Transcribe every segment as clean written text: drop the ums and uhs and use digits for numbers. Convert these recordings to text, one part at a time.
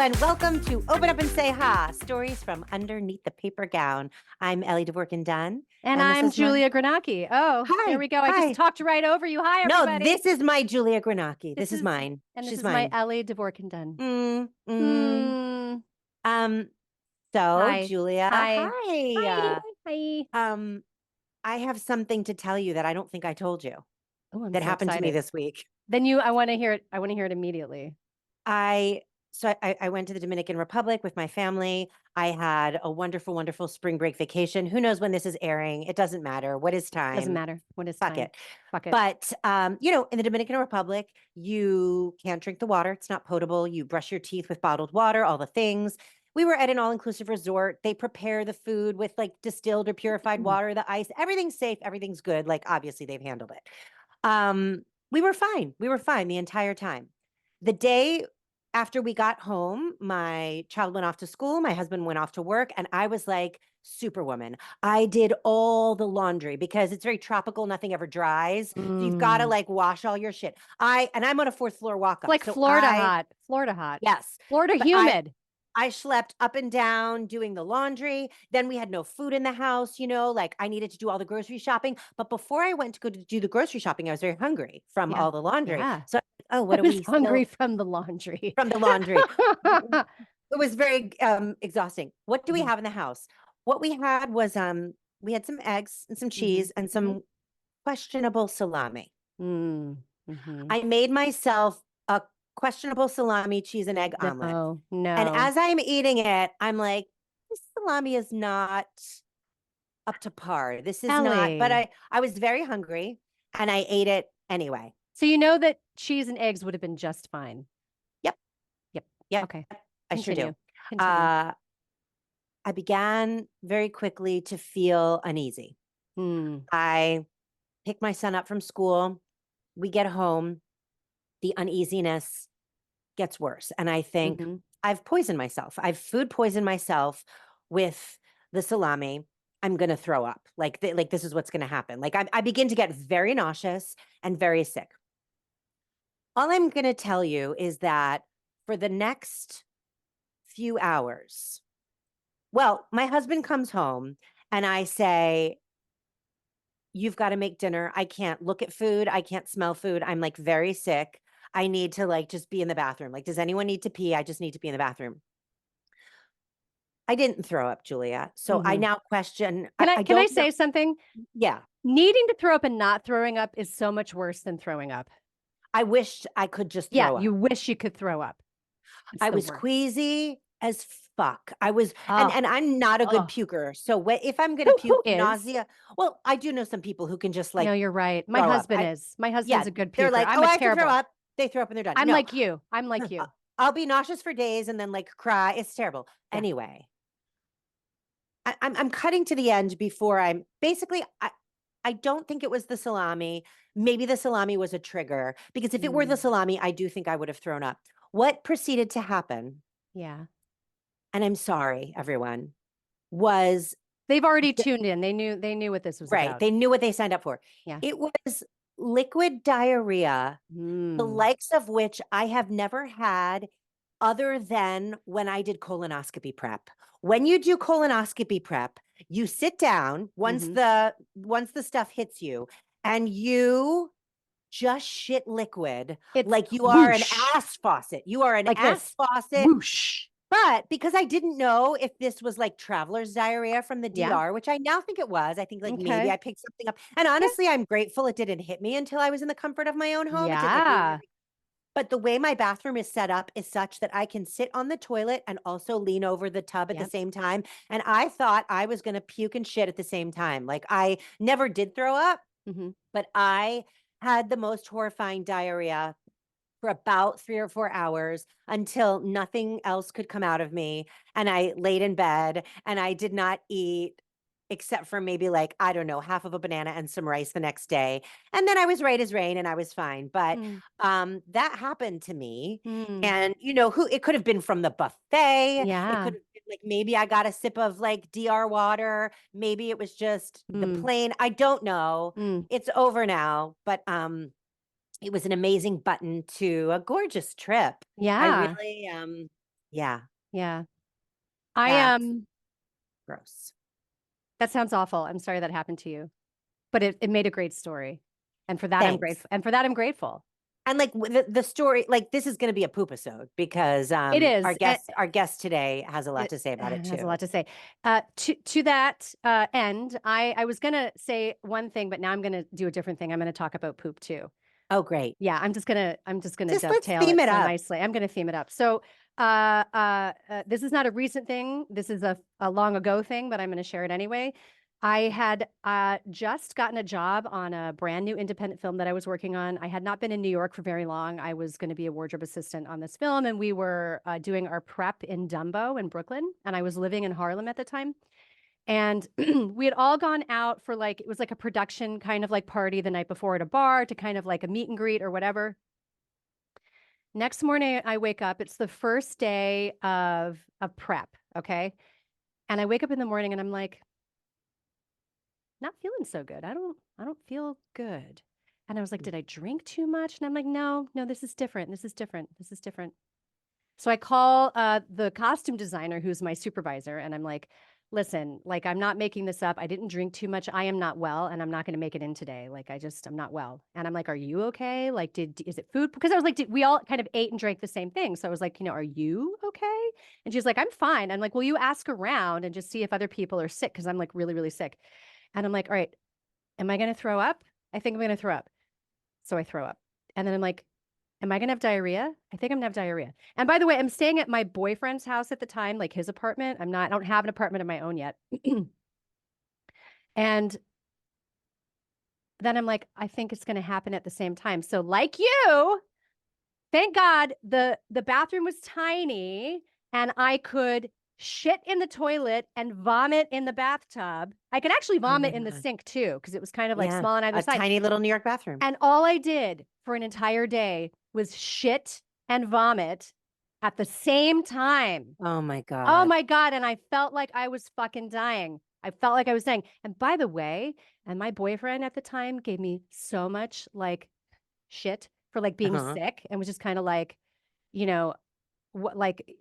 and welcome to Open Up and Say Ha, stories from underneath the paper gown. I'm Ellie DeVorkin-Dunn. And I'm Julia Granacki. Oh, Hi. there we go. I just talked right over you. Hi, everybody. No, this is my Julia Granacki. This is mine. And She's this is mine. my Ellie DeVorkin-Dunn. So, Hi. Julia, Hi. hi. Hi. I have something to tell you that I don't think I told you Oh, I'm that so happened excited. to me this week. Then I want to hear it. I want to hear it immediately. I went to the Dominican Republic with my family. I had a wonderful, wonderful spring break vacation. Who knows when this is airing? It doesn't matter. What is time? Doesn't matter. What is Fuck time? it. Fuck it. But, in the Dominican Republic, you can't drink the water. It's not potable. You brush your teeth with bottled water, all the things. We were at an all-inclusive resort. They prepare the food with like distilled or purified water, the ice, everything's safe. Everything's good. Like, obviously they've handled it. We were fine. We were fine the entire time. The day after we got home, my child went off to school, my husband went off to work, and I was like superwoman. I did all the laundry because it's very tropical, nothing ever dries. So you've got to like wash all your shit. I'm on a fourth floor walk up. Like Florida hot. Florida hot. Yes. Florida humid. I schlepped up and down doing the laundry. Then we had no food in the house, like I needed to do all the grocery shopping. But before I went to go to do the grocery shopping, I was very hungry from all the laundry. Yeah. So, what I are was we hungry from the laundry. From the laundry. It was very exhausting. What do we have in the house? What we had was we had some eggs and some cheese and some questionable salami. I made myself a questionable salami, cheese, and egg omelet. No. And as I'm eating it, I'm like, this salami is not up to par. This is not, but I was very hungry and I ate it anyway. So you know that cheese and eggs would have been just fine. Yep. Okay. I sure do. Continue. I began very quickly to feel uneasy. I pick my son up from school. We get home. The uneasiness gets worse. And I think I've poisoned myself. I've food poisoned myself with the salami. I'm going to throw up. Like this is what's going to happen. Like I begin to get very nauseous and very sick. All I'm going to tell you is that for the next few hours, well, my husband comes home and I say, you've got to make dinner. I can't look at food. I can't smell food. I'm like very sick. I need to like just be in the bathroom. Like, does anyone need to pee? I just need to be in the bathroom. I didn't throw up, Julia. So I now question. Can I say something? Yeah. Needing to throw up and not throwing up is so much worse than throwing up. I wished I could just throw up. You wish you could throw up. I was queasy as fuck. I was, and I'm not a good puker. So if I'm going to puke, nausea. Well, I do know some people who can just like. No, you're right. My husband is. My husband's a good puker. They're like, I have to throw up. They throw up and they're done. I'm like you. I'm like you. I'll be nauseous for days and then like cry. It's terrible. Yeah. Anyway, I'm cutting to the end before I'm basically. I don't think it was the salami. Maybe the salami was a trigger because if it were the salami, I do think I would have thrown up. What proceeded to happen? Yeah. And I'm sorry, everyone, was they've already tuned in. They knew what this was about. They knew what they signed up for. Yeah. It was liquid diarrhea, the likes of which I have never had other than when I did colonoscopy prep. When you do colonoscopy prep, you sit down once the stuff hits you and you just shit liquid. It's like you are an ass faucet. You are an ass faucet. Whoosh. But because I didn't know if this was like traveler's diarrhea from the DR, which I now think it was, I think like maybe I picked something up. And honestly, I'm grateful it didn't hit me until I was in the comfort of my own home. Yeah. But the way my bathroom is set up is such that I can sit on the toilet and also lean over the tub at the same time. And I thought I was going to puke and shit at the same time. Like I never did throw up, but I had the most horrifying diarrhea for about 3 or 4 hours until nothing else could come out of me. And I laid in bed and I did not eat except for maybe like, I don't know, half of a banana and some rice the next day. And then I was right as rain and I was fine. But that happened to me. And it could have been from the buffet. Yeah. It could have been like, maybe I got a sip of like DR water. Maybe it was just the plain. I don't know. It's over now. But it was an amazing button to a gorgeous trip. Yeah. I really, Yeah. Yeah. That's gross. That sounds awful. I'm sorry that happened to you, but it made a great story. And for that, I'm Thanks. grateful. And for that, I'm grateful. And like the story, like this is going to be a poopisode because It is. our guest today has a lot to say about it too. Has a lot to say. To that end, I was gonna say one thing, but now I'm gonna do a different thing. I'm gonna talk about poop too. Oh, great. Yeah, I'm just gonna Let's dovetail theme it so up. nicely. I'm gonna theme it up. So this is not a recent thing. This is a long ago thing, but I'm gonna share it anyway. I had just gotten a job on a brand new independent film that I was working on. I had not been in New York for very long. I was going to be a wardrobe assistant on this film, and we were doing our prep in Dumbo in Brooklyn, and I was living in Harlem at the time. And we had all gone out for like, it was like a production kind of like party the night before at a bar to kind of like a meet and greet or whatever. Next morning, I wake up. It's the first day of prep, okay? And I wake up in the morning and I'm like, not feeling so good. I don't feel good. And I was like, did I drink too much? And I'm like, no, this is different. This is different. This is different. So I call the costume designer who's my supervisor, and I'm like, listen, like, I'm not making this up. I didn't drink too much. I am not well, and I'm not going to make it in today. Like, I'm not well. And I'm like, are you okay? Like, is it food? Because I was like, we all kind of ate and drank the same thing. So I was like, are you okay? And she's like, I'm fine. I'm like, well, you ask around and just see if other people are sick, because I'm like really, really sick. And I'm like, all right, am I going to throw up? I think I'm going to throw up. So I throw up. And then I'm like, am I going to have diarrhea? I think I'm going to have diarrhea. And by the way, I'm staying at my boyfriend's house at the time, like his apartment. I don't have an apartment of my own yet. And then I'm like, I think it's going to happen at the same time. So like you, thank God the bathroom was tiny and I could shit in the toilet and vomit in the bathtub. I could actually vomit in the sink too, because it was kind of like small on either side. A tiny little New York bathroom. And all I did for an entire day was shit and vomit at the same time. Oh my God. Oh my God. And I felt like I was fucking dying. I felt like I was dying. And by the way, and my boyfriend at the time gave me so much like shit for like being sick, and was just kind of like, what, like,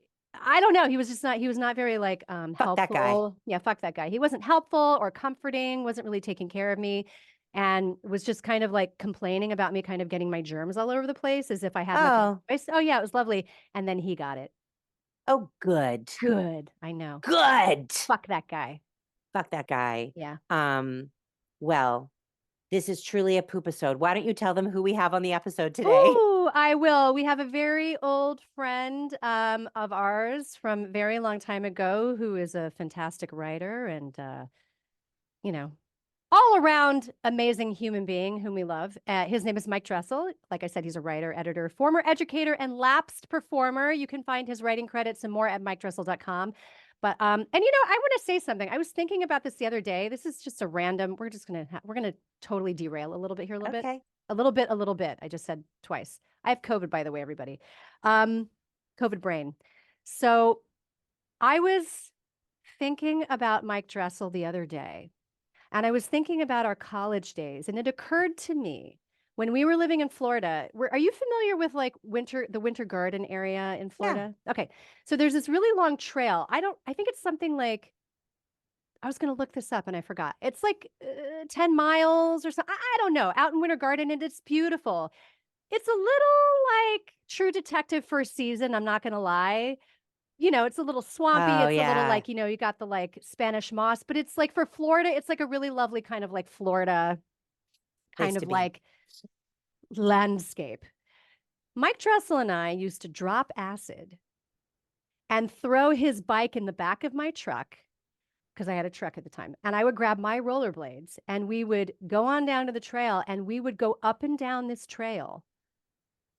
I don't know. He was not very like helpful. That guy. Yeah, fuck that guy. He wasn't helpful or comforting, wasn't really taking care of me, and was just kind of like complaining about me kind of getting my germs all over the place as if I had nothing. Oh yeah, it was lovely. And then he got it. Oh, good. Good. I know. Good. Fuck that guy. Fuck that guy. Yeah. Well, this is truly a poopisode. Why don't you tell them who we have on the episode today? Ooh, I will. We have a very old friend of ours from a very long time ago who is a fantastic writer and, all around amazing human being whom we love. His name is Mike Dressel. Like I said, he's a writer, editor, former educator, and lapsed performer. You can find his writing credits and more at MikeDressel.com. But I want to say something. I was thinking about this the other day. This is just a random. We're gonna totally derail a little bit here, a little bit, a little bit. I just said twice. I have COVID, by the way, everybody. COVID brain. So I was thinking about Mike Dressel the other day, and I was thinking about our college days, and it occurred to me when we were living in Florida. Are you familiar with like the Winter Garden area in Florida? Yeah. Okay. So there's this really long trail. I think it's something like, I was going to look this up and I forgot. It's like 10 miles or something. I don't know, out in Winter Garden, and it's beautiful. It's a little like True Detective first season. I'm not going to lie. It's a little swampy. It's a little like, you got the like Spanish moss, but it's like for Florida, it's like a really lovely kind of like Florida kind of like landscape. Mike Dressel and I used to drop acid and throw his bike in the back of my truck, because I had a truck at the time, and I would grab my rollerblades and we would go on down to the trail, and we would go up and down this trail,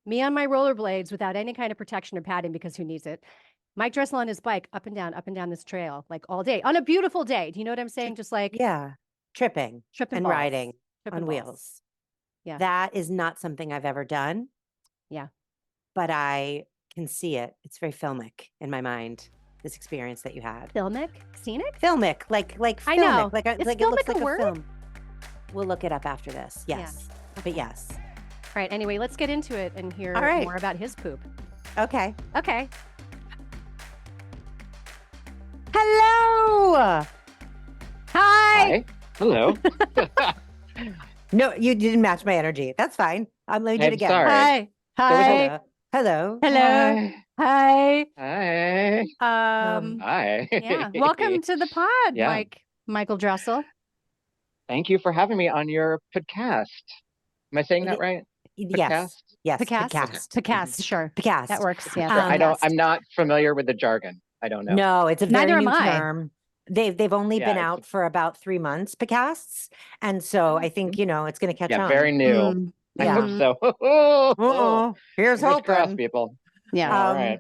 me on my rollerblades without any kind of protection or padding, because who needs it? Mike Dressel on his bike up and down this trail, like all day on a beautiful day. Do you know what I'm saying? Just like, tripping and balls. Riding on wheels. Yeah. That is not something I've ever done. Yeah. But I can see it. It's very filmic in my mind, this experience that you had. Filmic? Scenic? Filmic. Like filmic. I know. Like it looks like a film. We'll look it up after this. Yes. Yeah. Okay. But yes. All right. Anyway, let's get into it and hear more about his poop. Okay. Hi. Hi. Hello. No, you didn't match my energy. That's fine. Let me do it I'm again. sorry. Hi. Hi. Hello. Hello. Hi. Hi. Hi. Yeah. Welcome to the pod, Yeah. Michael Dressel. Thank you for having me on your podcast. Am I saying that right? Yes. Podcast? Yes. Podcast. Podcast. Podcast. Sure. Podcast. That works. Yeah. Sure. Podcast. I'm not familiar with the jargon. I don't know. No, it's a very Neither am new I. term. They've only been Yeah, out for about 3 months, podcasts. And so I think, it's going to catch on. very new. Mm. I Yeah. hope so. Oh, here's Fingers crossed, hoping. people. Yeah. All right.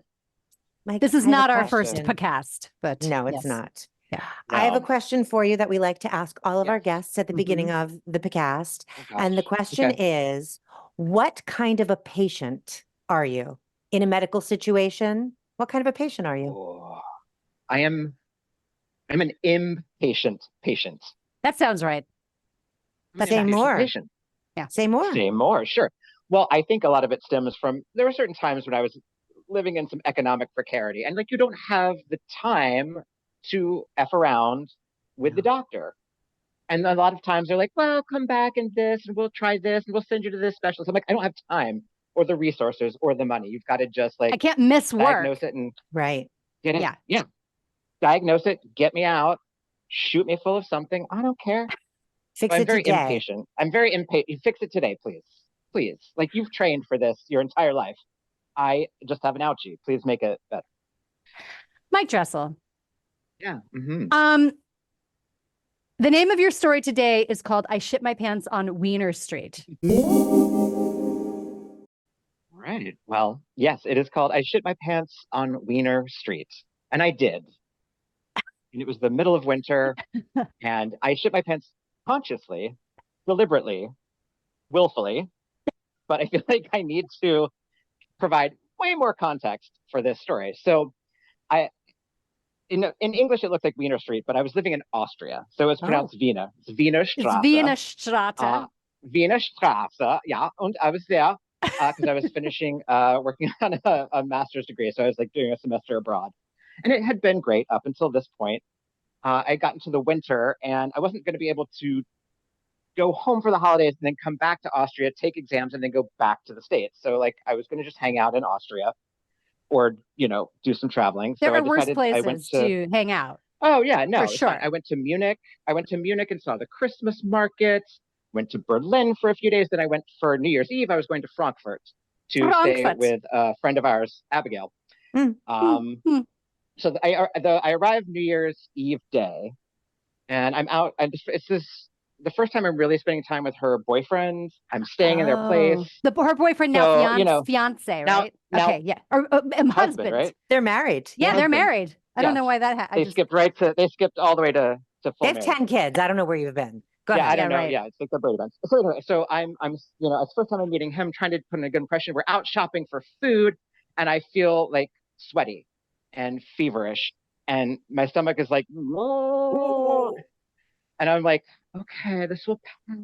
Mike, This is I have a not our first question. podcast, but No, it's yes. not. Yeah. I have a No. question for you that we like to ask all of our Yes. guests at the beginning of the podcast. Oh, And the gosh. question is, what kind of a patient are you in a medical situation? What kind of a patient are you? Oh, I'm an impatient patient. That sounds right. I'm an Say impatient more. patient. Say more. Say more, sure. Well, I think a lot of it stems from there were certain times when I was living in some economic precarity, and you don't have the time to F around with the doctor. And a lot of times they're like, well, come back and this, and we'll try this, and we'll send you to this specialist. I'm like, I don't have time or the resources or the money. You've got to just I can't miss work. diagnose it and Right. get it. Yeah. Yeah. Diagnose it, get me out, shoot me full of something. I don't care. Fix I'm it very today. impatient. I'm very impatient. Fix it today, please. Please. Like you've trained for this your entire life. I just have an ouchie. Please make it better. Mike Dressel. Yeah. Mm-hmm. The name of your story today is called I Shit My Pants on Weiner Street. Right. Well, yes, it is called I Shit My Pants on Weiner Street. And I did. And it was the middle of winter. And I shit my pants consciously, deliberately, willfully. But I feel like I need to provide way more context for this story. So in English, it looked like Wiener Street, but I was living in Austria. So it's pronounced Wiener. It's Wiener Straße. It's Wiener Straße. Wiener Straße, yeah. And I was there because I was finishing working on a master's degree. So I was doing a semester abroad. And it had been great up until this point. I got into the winter and I wasn't going to be able to go home for the holidays and then come back to Austria, take exams, and then go back to the States. So I was going to just hang out in Austria or, do some traveling. There so are worse places to hang out. Oh, yeah, no. For sure. I went to Munich. I went to Munich and saw the Christmas market, went to Berlin for a few days. Then I went for New Year's Eve. I was going to Frankfurt to stay with a friend of ours, Abigail. So I arrived New Year's Eve day, and I'm out. It's the first time I'm really spending time with her boyfriend. I'm staying in their place. Her boyfriend now, fiance, right? Now, okay, yeah, or husband, right? They're married. Yeah, they're married. I don't know why that happened. They skipped all the way to full They have marriage. 10 kids. I don't know where you've been. Go ahead. I don't know. Right. Yeah, it's like the Brady Bunch. So anyway, so I'm it's the first time I'm meeting him, trying to put in a good impression. We're out shopping for food, and I feel sweaty and feverish, and my stomach is whoa. And I'm like, okay, this will pass.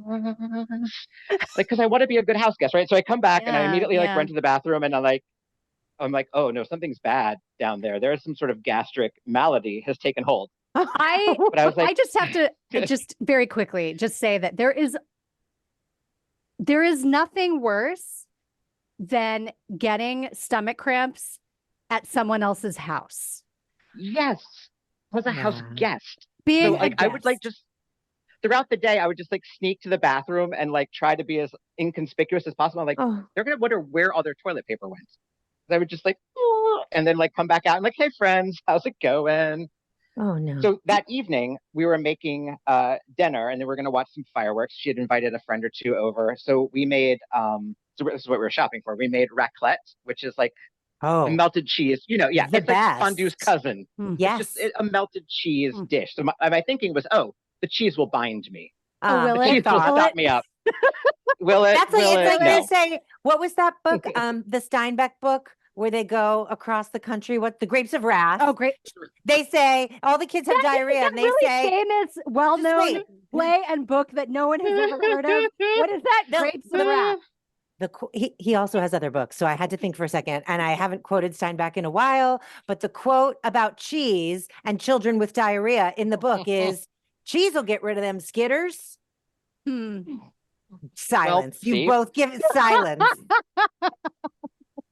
Because I want to be a good house guest, right? So I come back and I immediately run to the bathroom, and I'm like, oh no, something's bad down there. There is some sort of gastric malady has taken hold. But I was I just have to just very quickly just say that there is nothing worse than getting stomach cramps at someone else's house. Yes, as a house guest. Being so, I would just throughout the day, I would just sneak to the bathroom and try to be as inconspicuous as possible. I'm they're gonna wonder where all their toilet paper went. I would just and then come back out and hey friends, how's it going? Oh no. So that evening we were making dinner and then we're gonna watch some fireworks. She had invited a friend or two over. So we made so this is what we were shopping for. We made raclette, which is melted cheese. It's best. fondue's cousin. Yes. It's just a melted cheese dish. So my thinking was, the cheese will bind me. will the it? cheese will stop me up. Will it? That's they say, what was that book? The Steinbeck book where they go across the country. What, The Grapes of Wrath? Oh, great. They say all the kids have diarrhea, and they really say famous, well-known play and book that no one has ever heard of. What is that? Grapes of Wrath. he also has other books, so I had to think for a second, and I haven't quoted Steinbeck in a while, but the quote about cheese and children with diarrhea in the book is, cheese will get rid of them skitters. Silence. Well, You both give it silence.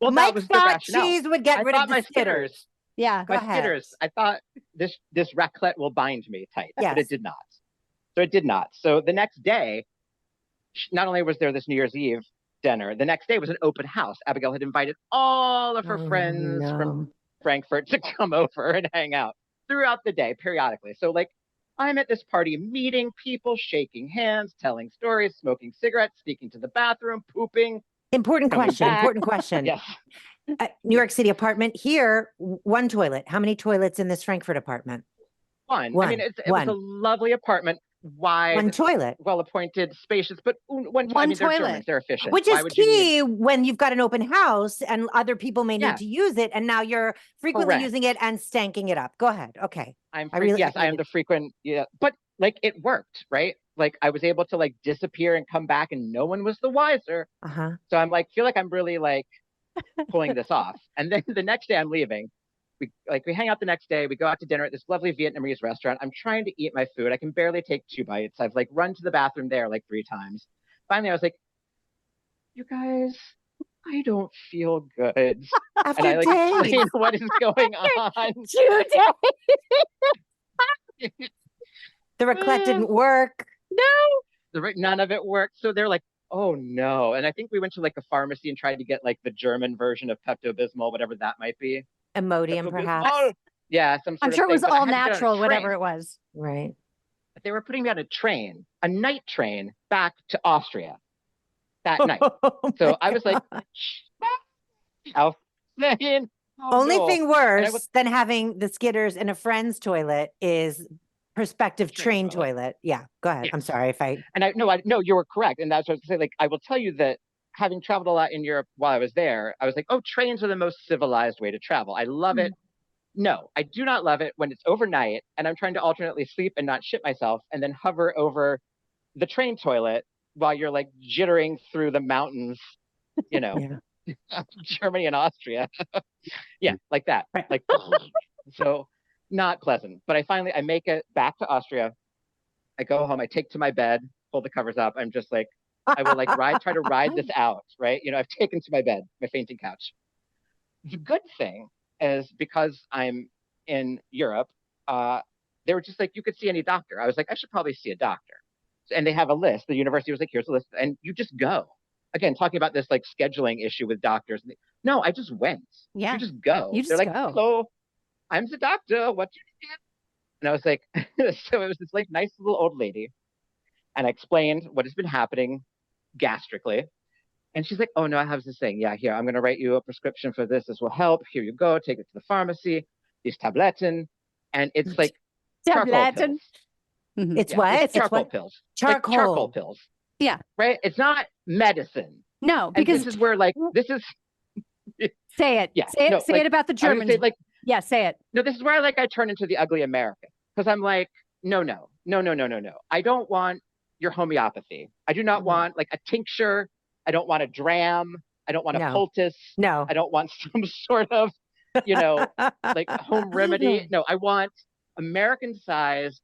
Well, Mike that was the thought rationale. cheese would get rid of the my skitters. Yeah. Go My ahead. skitters. I thought this raclette will bind me tight, but Yes. it did not. So it did not. So the next day, not only was there this New Year's Eve dinner, the next day was an open house. Abigail had invited all of her friends from Frankfurt to come over and hang out throughout the day, periodically. So like, I'm at this party, meeting people, shaking hands, telling stories, smoking cigarettes, sneaking to the bathroom, pooping. Important Coming question. back. Important question. Yes. New York City apartment here, one toilet. How many toilets in this Frankfurt apartment? One. One. I mean, it was a lovely apartment, wide, One toilet. well-appointed, spacious, but one One I mean, they're toilet. Germans, they're efficient. Which Why is would you need- key when you've got an open house and other people may Yeah. need to use it, and now you're frequently Correct. using it and stanking it up. Go ahead. Okay. I'm I really yes, I am the frequent, yeah, but like it worked, right? Like I was able to like disappear and come back and no one was the wiser. Uh-huh. So I'm like, feel like I'm really like pulling this off. And then the next day I'm leaving. We hang out the next day. We go out to dinner at this lovely Vietnamese restaurant. I'm trying to eat my food. I can barely take 2 bites. I've like run to the bathroom there like 3 times. Finally, I was like, you guys, I don't feel good. After And I like days. explain what is going on. 2 days. The raclette didn't work. None of it worked. So they're like, oh no. And I think we went to like a pharmacy and tried to get like the German version of Pepto-Bismol, whatever that might be. Imodium, Pepto-Bismol? perhaps. Yeah, some sort I'm of sure it thing, was but I all had to get on a natural, whatever train. it was. Right. But they were putting me on a train, a night train back to Austria that night. So I was like, oh, man. Oh, Only no. thing And I worse was- than having the skitters in a friend's toilet is prospective Train train toilet. Yeah, go ahead. I'm Yes. sorry if I. And no, you were correct. And that's what I was going to say. Like, I will tell you that having traveled a lot in Europe while I was there, I was like, oh, trains are the most civilized way to travel. I love it. No, I do not love it when it's overnight and I'm trying to alternately sleep and not shit myself and then hover over the train toilet while you're like jittering through the mountains, you know, Yeah. Germany and Austria. Yeah, like that. Right. Like, so not pleasant. But I make it back to Austria. I go home, I take to my bed, pull the covers up. I'm just like, I will like try to ride this out, right? You know, I've taken to my bed, my fainting couch. The good thing is because I'm in Europe, they were just like, you could see any doctor. I was like, I should probably see a doctor. And they have a list. The university was like, here's a list. And you just go. Again, talking about this like scheduling issue with doctors. No, I just went. Yeah. You just go. You just They're like, go. hello, I'm the doctor. What do you need? And I was like, so it was this like nice little old lady. And I explained what has been happening gastrically. And she's like, oh no, I have this thing. Yeah, here, I'm going to write you a prescription for this. This will help. Here you go. Take it to the pharmacy. These tabletten. And it's like charcoal Tabletten. pills. It's Yeah, what? it's It's charcoal what? pills. Charcoal. Like charcoal pills. Yeah. Right? It's not medicine. No, And because this is where like, this is, say it. yeah, Say it. no, Say like, it about the I would Germans. say like, Yeah, say it. no, this is where I turn into the ugly American. Because I'm like, no. I don't want your homeopathy. I do not want like a tincture. I don't want a dram. I don't want a No. poultice. No. I don't want some sort of, you know, like home remedy. No, I want American-sized,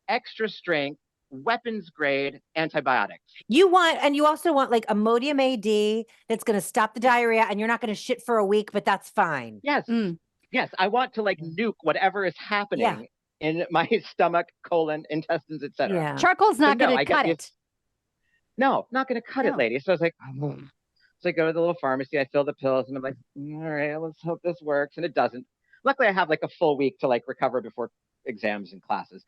extra strength, weapons grade antibiotics. You want, and you also want like Imodium AD that's going to stop the diarrhea, and you're not going to shit for a week, but that's fine. Yes. Mm. Yes. I want to like nuke whatever is happening in my stomach, colon, intestines, etc. Yeah. Charcoal's not no, going I to get cut these- it. No, not going to cut No. it, lady. So I was like, so I go to the little pharmacy, I fill the pills, and I'm like, all right, let's hope this works. And it doesn't. Luckily, I have like a full week to like recover before exams and classes.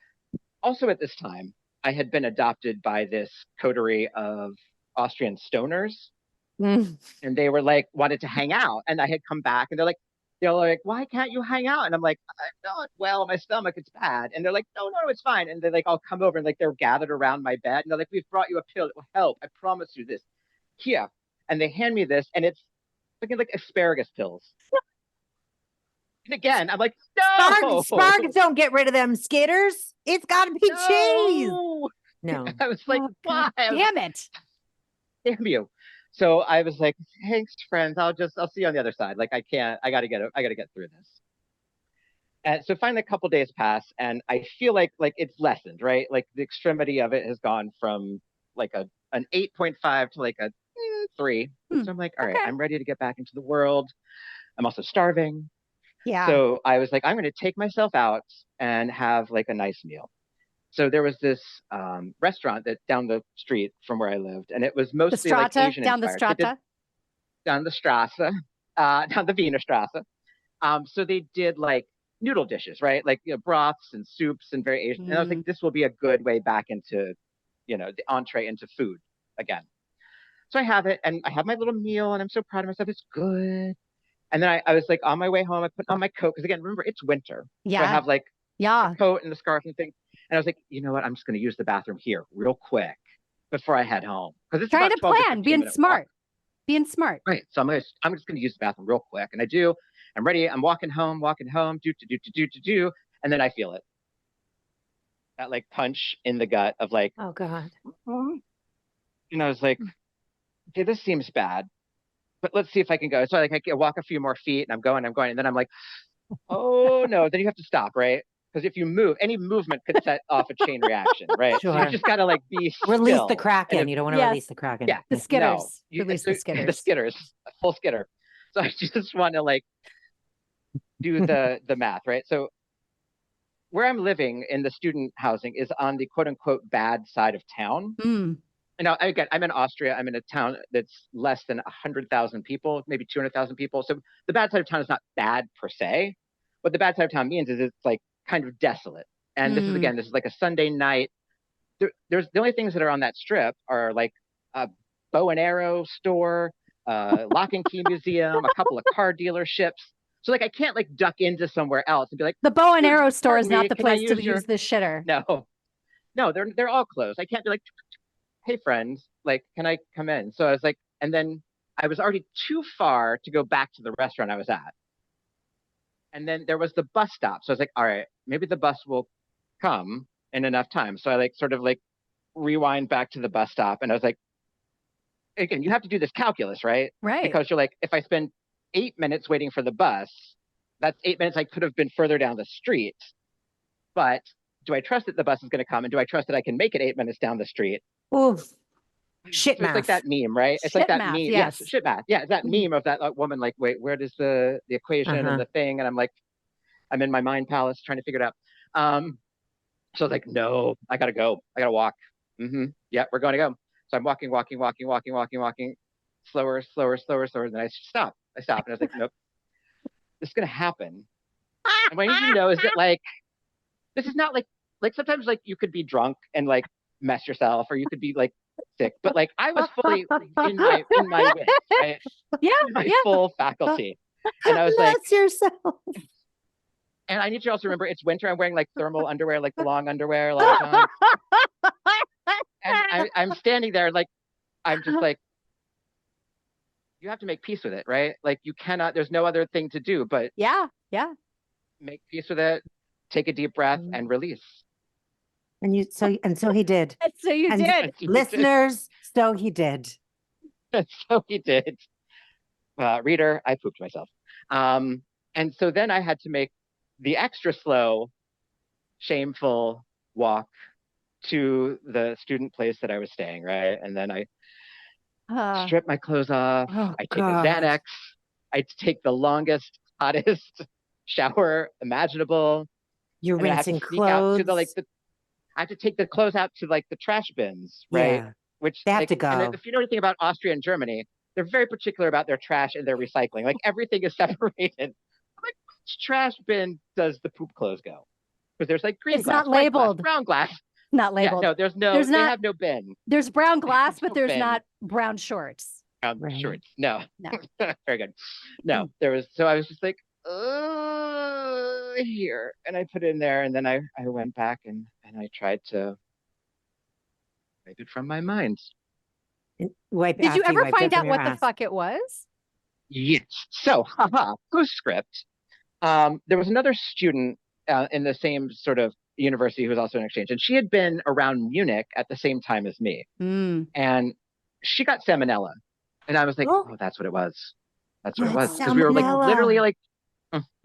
Also at this time, I had been adopted by this coterie of Austrian stoners, Mm. and they were like, wanted to hang out. And I had come back, and they're like, why can't you hang out? And I'm like, I'm not well, my stomach, it's bad. And they're like, no, it's fine. And they like, I'll come over, and like they're gathered around my bed, and they're like, we've brought you a pill, it will help. I promise you this. Here. And they hand me this, and it's looking like asparagus pills. And again, I'm like, no! Sparks don't get rid of them skitters. It's got to be cheese. No! No. I was like, Oh, why? God damn it. Damn you. So I was like, thanks, friends. I'll see you on the other side. Like I gotta get through this. And so finally, a couple days pass, and I feel like it's lessened, right? Like the extremity of it has gone from like an 8.5 to like a 3. So I'm like, all right, Okay. I'm ready to get back into the world. I'm also starving. Yeah. So I was like, I'm going to take myself out and have like a nice meal. So there was this restaurant that down the street from where I lived, and it was The mostly like strata, Asian down the inspired. So they did strata. down the Strasse, down the Wiener Strasse. So they did like noodle dishes, right? Like broths and soups and very Asian. And I was like, this will be a good way back into, the entree into food again. So I have it, and I have my little meal, and I'm so proud of myself. It's good. And then I was like on my way home, I put on my coat because again, remember it's winter. So I have like the coat and the scarf and thing. And I was like, you know what? I'm just going to use the bathroom here real quick before I head home because it's Trying about to 12 to plan, 15 being minute smart, walk. being smart. Right. So I'm just going to use the bathroom real quick, and I do. I'm ready. I'm walking home, do, and then I feel it. That like punch in the gut of like, oh God. I was like, okay, this seems bad, but let's see if I can go. So like I walk a few more feet, and I'm going, and then I'm like, oh no. Then you have to stop, right? Because if you move, any movement could set off a chain reation, right? So you Sure. just gotta like be Release still. the Kraken. And You don't want to Yes. release the Kraken. yeah, The no, skitters. Release the the skitters. skitters, a full skitter. So I just want to like do the math, right? So where I'm living in the student housing is on the quote unquote bad side of town. Mm. And now again, I'm in Austria. I'm in a town that's less than 100,000 people, maybe 200,000 people. So the bad side of town is not bad per se. What the bad side of town means is it's like kind of desolate. And this is like a Sunday night. There's the only things that are on that strip are like a bow and arrow store, lock and key museum, a couple of car dealerships. So like I can't like duck into somewhere else and be like, The bow and arrow store is pardon me, not the can I place to your-" use this shitter. No, they're all closed. I can't be like, hey friends, like, can I come in? So I was like, and then I was already too far to go back to the restaurant I was at. And then there was the bus stop. So I was like, all right, maybe the bus will come in enough time. So I like sort of like rewind back to the bus stop, and I was like, again, you have to do this calculus, right? Right. Because you're like, if I spend 8 minutes waiting for the bus, that's 8 minutes I could have been further down the street. But do I trust that the bus is going to come, and do I trust that I can make it 8 minutes down the street? Ooh, shit So math. it's like that meme, right? It's Shit like that math, meme. yes. Yes, shit math. Yeah, it's that meme of that woman like, wait, where does the equation and the thing? And I'm like, I'm in my mind palace trying to figure it out. So I was like, no, I gotta go. I gotta walk. Yeah, we're going to go. So I'm walking, slower. Then I stop. And I was like, nope, this is gonna happen. And what I need you to know is that like, this is not like sometimes like you could be drunk and like mess yourself, or you could be like sick, but like I was fully in my wits, right? Yeah, in my full faculty. And I was like, Bless yourself. and I need you to also remember it's winter. I'm wearing like thermal underwear, like the long underwear a lot of times. And I'm standing there like, I'm just like, you have to make peace with it, right? Like you cannot, there's no other thing to do but yeah. make peace with it, take a deep breath and release. And so he did. And so you And did. Listeners, so he did. So he did. Reader, I pooped myself. And so then I had to make the extra slow, shameful walk to the student place that I was staying, right? And then I strip my clothes off. I take a Xanax. I take the longest, hottest shower imaginable. You're rinsing clothes. I have to take the clothes out to like the trash bins, right? Yeah. Which they have like, to go. And if you know anything about Austria and Germany, they're very particular about their trash and their recycling. Like everything is separated. Like which trash bin does the poop clothes go? Because there's like green It's glass, not labeled. Glass, brown glass. Not labeled. Yeah, no, they have no bin. There's brown glass, but there's bin. not brown shorts. Brown shorts. No. No. Very good. No, so I was just like, here. And I put it in there, and then I went back and I tried to wipe it from my mind. Did you ever find out what the fuck it was? Yes. So, postscript. There was another student in the same sort of university who was also an exchange, and she had been around Munich at the same time as me. And she got salmonella. And I was like, Oh. oh, that's what it was. That's what it It's was. Because we were like literally salmonella. like,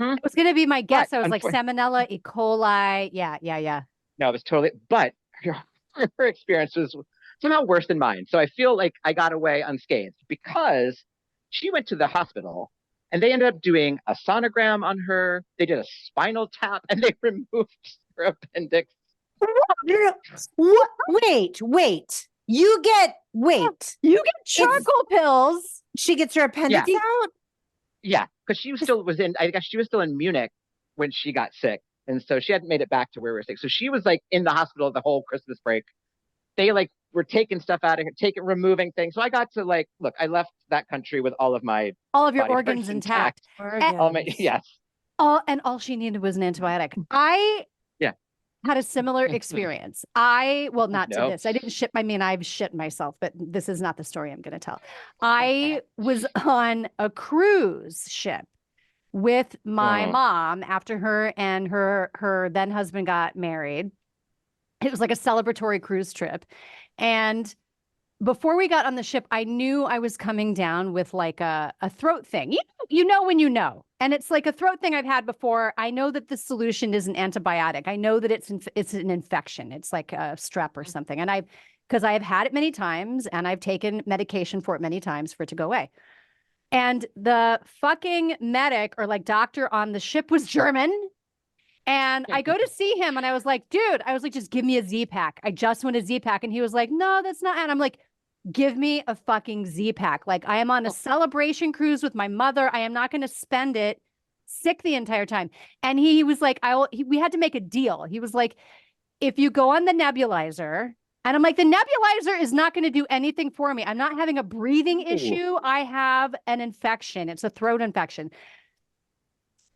mhm. It was going to be my guess. But I was like Salmonella, E. coli. Yeah, yeah, yeah. no, it was totally, but her experience was somehow worse than mine. So I feel like I got away unscathed because she went to the hospital and they ended up doing a sonogram on her. They did a spinal tap and they removed her appendix. What? Wait. You get charcoal pills. She gets her appendix out? Yeah, because she was still was in, I guess she was still in Munich when she got sick. And so she hadn't made it back to where we were sick. So she was like in the hospital the whole Christmas break. They like were taking stuff out of her, removing things. So I got to like, look, I left that country with all of your body organs parts intact. All my, yes. All she needed was an antibiotic. I had a similar experience. Not to this. I didn't shit. I mean, I've shit myself, but this is not the story I'm going to tell. I was on a cruise ship with my mom after her and her then husband got married. It was like a celebratory cruise trip. And before we got on the ship, I knew I was coming down with like a throat thing. You know when you know. And it's like a throat thing I've had before. I know that the solution is an antibiotic. I know that it's an infection. It's like a strep or something. And because I have had it many times and I've taken medication for it many times for it to go away. And the fucking medic or like doctor on the ship was German. And I go to see him and I was like, dude, just give me a Z-Pack. I just want a Z-Pack. And he was like, no, that's not. And I'm like, give me a fucking Z-Pack. Like I am on a celebration cruise with my mother. I am not going to spend it sick the entire time. And he was like, we had to make a deal. He was like, if you go on the nebulizer, and I'm like, the nebulizer is not going to do anything for me. I'm not having a breathing issue. I have an infection. It's a throat infection.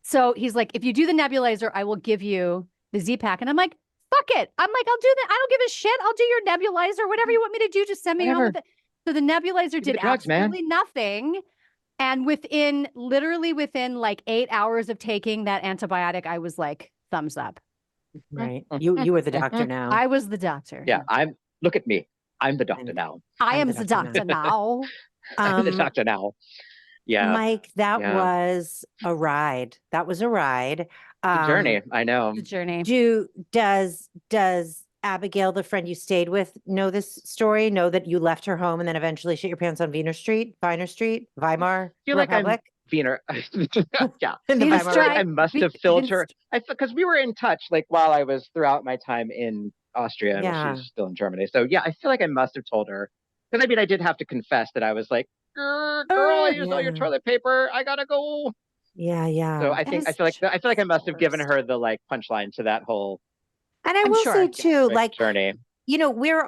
So he's like, if you do the nebulizer, I will give you the Z-Pack. And I'm like, fuck it. I'm like, I'll do that. I don't give a shit. I'll do your nebulizer, whatever you want me to do. Just send me home with it. So the nebulizer did absolutely nothing. And literally within like 8 hours of taking that antibiotic, I was like, thumbs up. Right. You were the doctor now. I was the doctor. Yeah. Look at me. I'm the doctor now. I am the doctor now. I'm the doctor now. Yeah. Mike, that was a ride. That was a ride. The journey. I know. The journey. Does Abigail, the friend you stayed with, know this story? Know that you left her home and then eventually shit your pants on Weiner Street, Weimar I feel Republic? like Wiener. Yeah. I must have filled her. Because we were in touch like while I was throughout my time in Austria and she's still in Germany. So yeah, I feel like I must have told her. Because I mean, I did have to confess that I was like, girl, I used all your toilet paper. I gotta go. Yeah. So I feel like I must have given her the like punchline to that whole. And I will say too, like journey. You know, we're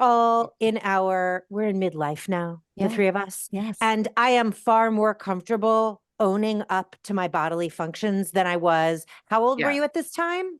in midlife now, the three of us. Yes. And I am far more comfortable owning up to my bodily functions than I was. How old were you at this time?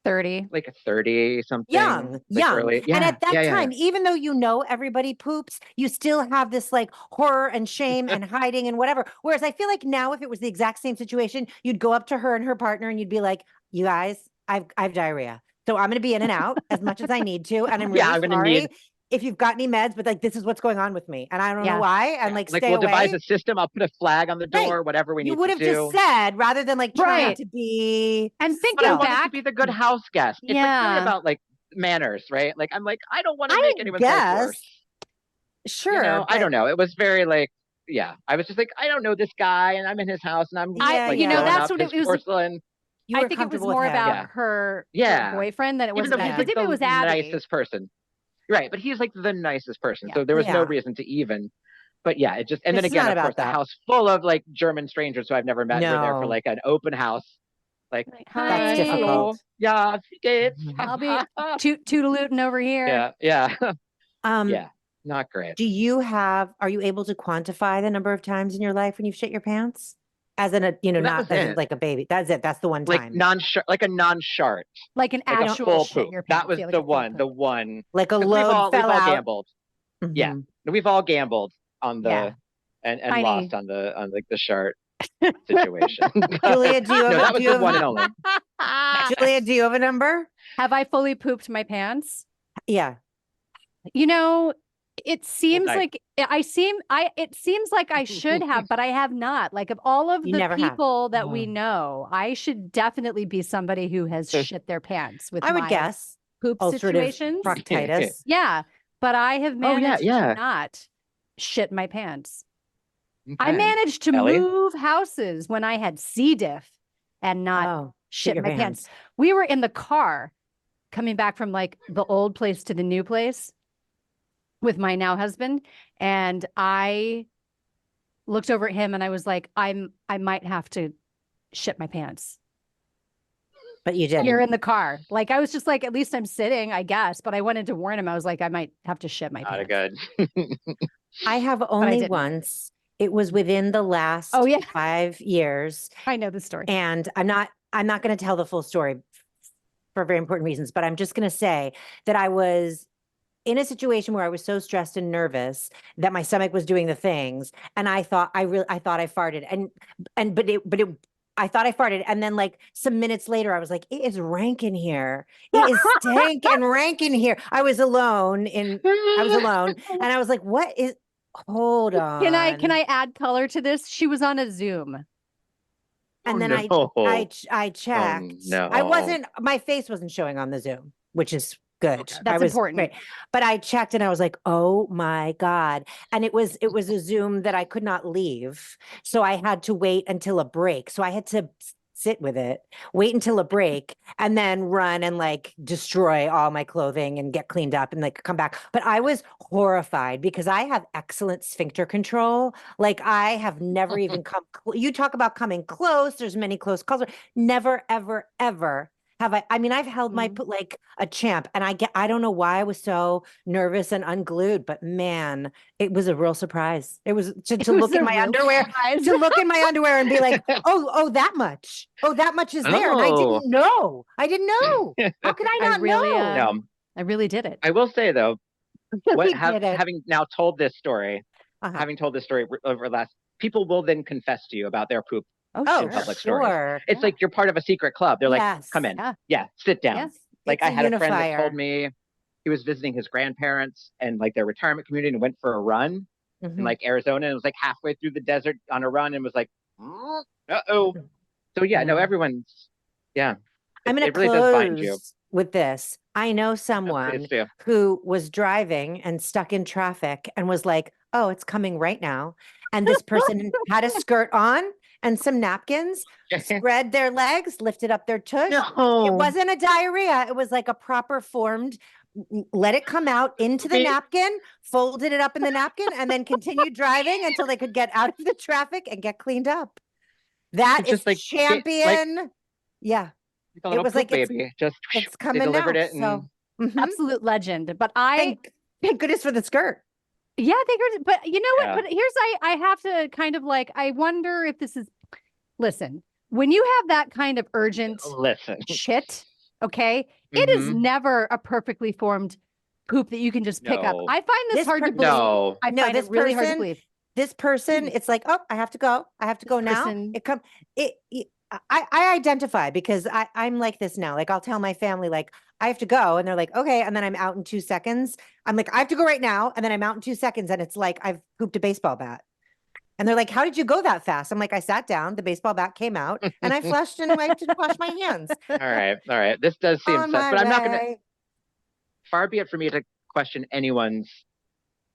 30. Like a 30 something. Young. Early. Yeah, and at that time, even though you know everybody poops, you still have this like horror and shame and hiding and whatever. Whereas I feel like now, if it was the exact same situation, you'd go up to her and her partner and you'd be like, you guys, I've diarrhea. So I'm going to be in and out as much as I need to. And I'm really sorry if you've got any meds, but like, this is what's going on with me. And I don't know why. And like, stay we'll away. Devise a system. I'll put a flag on the door, whatever we need to do. You would have just said, rather than like trying to be. And thinking back. To be the good house guest. It's like really about like manners, right? Like, I'm like, I don't want to make anyone's life worse. Sure. You know, I don't know. It was very like, I was just like, I don't know this guy and I'm in his house and I'm that's what it was. Porcelain. I think it was more about her boyfriend than it was about because if it was Abby, nicest person, right? But he's like the nicest person, so there was no reason to even. But it just and then again, of course, the house full of like German strangers who I've never met. We're there for like an open house. Like, hi, that's difficult. Yeah, it's I'll be toot-a-lootin' over here. Yeah. Not great. Are you able to quantify the number of times in your life when you've shit your pants? As in not as like a baby. That's it. That's the one time. Like a non-shart. Like an actual shit your pants. That was the one. Like a load fell out. We've all gambled. Mm-hmm. Yeah. We've all gambled on the and lost on the shart situation. Julia, do you have that was the one and only. Julia, do you have a number? Have I fully pooped my pants? Yeah. You know, it seems night. like it seems like I should have, but I have not. Like of all of You the never have. people that we Oh. know, I should definitely be somebody who has So- shit their pants with I would my guess poop ulcerative situations. proctitis. Yeah, but I have Oh, yeah, managed yeah. to not shit my pants. I Okay. managed to Ellie? move houses when I had C. diff and not Oh, shit your my pants. We were in the car coming back from like the old place to the new place with my now husband, and I looked over at him and I was like, I might have to shit my pants. But you didn't. You're in the car. Like I was just like, at least I'm sitting, I guess. But I wanted to warn him. I was like, I might have to shit my Not pants. good. I have only didn't. once. It was within the last Oh, yeah. 5 years. I know the story. And I'm not going to tell the full story for very important reasons, but I'm just going to say that I was in a situation where I was so stressed and nervous that my stomach was doing the things. And I thought I farted I thought I farted. And then like some minutes later, I was like, it is rank in here. It is stank and rank in here. I was alone and I was like, what is, hold on. Can I add color to this? She was on a Zoom. And then no. I checked. no. My face wasn't showing on the Zoom, which is good. Okay. That's important. Great. But I checked and I was like, oh my God. And it was a Zoom that I could not leave. So I had to wait until a break. So I had to sit with it, wait until a break, and then run and like destroy all my clothing and get cleaned up and like come back. But I was horrified because I have excellent sphincter control. Like I have never even come, you talk about coming close. There's many close calls. Never, ever, ever have I mean, I've held my like a champ, and I don't know why I was so nervous and unglued, but man, it was a real surprise. It was to look in my underwear, to look in my underwear and be like, oh, that much. Oh, that much is there. And I didn't know. How could I not know? No. I really did it. I will say though, Really having now told this story, Uh-huh. having told this story over the last, people will then confess to you about their poop. Oh, Oh, sure. public stories. sure. It's like you're part of a secret club. They're like, Yes. come in. Yeah. Sit down. Yes. Like It's I had a friend that unifier. told me he was visiting his grandparents and like their retirement community and went for a run in Mhm. like Arizona and was like halfway through the desert on a run and was like, uh-oh. So yeah, no, Yeah. everyone's, yeah. I'm going It to really does bind you. close with this. I know Please someone do. who was driving and stuck in traffic and was like, oh, it's coming right now. And this person had a skirt on and some napkins, spread their legs, lifted up their tush. No. It wasn't a diarrhea. It was like a proper formed, let it come out into the Okay. napkin, folded it up in the napkin, and then continued driving until they could get out of the traffic and get cleaned up. That It's is just like- champion. Yeah. Like a little was poop like, it's- baby. Just It's they coming delivered now. it and So mhm. Absolute legend. But I Thank goodness for the skirt. Yeah, they heard, but you know Yeah. what? But here's I have to kind of like I wonder if this is. Listen, when you have that kind of urgent listen. shit, okay, it is Mhm. never a perfectly formed poop that you can just pick up. No. I find this This hard to per- believe. No. I No, find this it really hard to person- believe. This person, it's like, oh, I have to go. I have to go now. person- I identify because I'm like this now. Like I'll tell my family, like, I have to go. And they're like, okay. And then I'm out in 2 seconds. I'm like, I have to go right now. And then I'm out in 2 seconds. And it's like, I've pooped a baseball bat. And they're like, how did you go that fast? I'm like, I sat down, the baseball bat came out, and I flushed and wiped to wash my hands. All right. This does seem On sus, my but I'm not gonna, way. far be it for me to question anyone's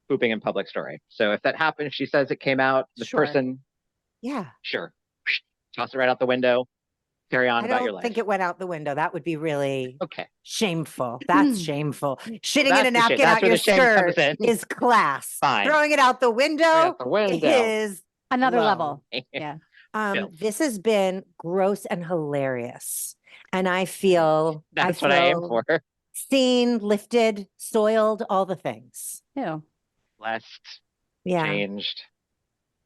pooping in public story. So if that happened, if she says it came out, this Sure. person, Yeah. sure, toss it right out the window, carry on I about your don't life. think it went out the window. That would be really Okay. shameful. That's shameful. Shitting That's in the a shit. napkin That's out where your the shame comes skirt in. is class. Fine. Throwing it out the window, Out the window. is Another low. level. Yeah. Filth. This has been gross and hilarious. And I feel That's what I aim feel for. seen, lifted, soiled, all the things. Ew. Blessed, Yeah. changed.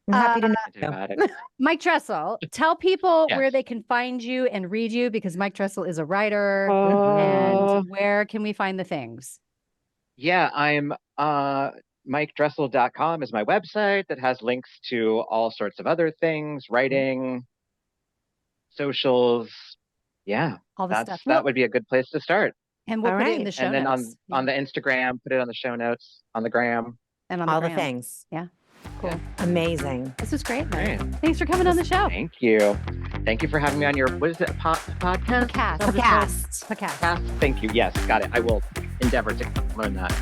I'm happy to know. Thinking about it. Mike Dressel, tell people Yes. where they can find you and read you because Mike Dressel is a writer. Uh, And where can we find the things? Yeah, I'm MikeDressel.com is my website that has links to all sorts of other things, writing, socials. Yeah, All the stuff. that would be a good place to start. And we'll All put it in right. the show And then notes. on the Instagram, put it on the show notes, on the gram. And on all the gram. things. Yeah. Cool. Amazing. This was great, man. Great. Thanks for coming on the show. Thank you. Thank you for having me on your, what is it, podcast? Podcast. Podcast. Podcast. Thank you. Yes, got it. I will endeavor to learn that.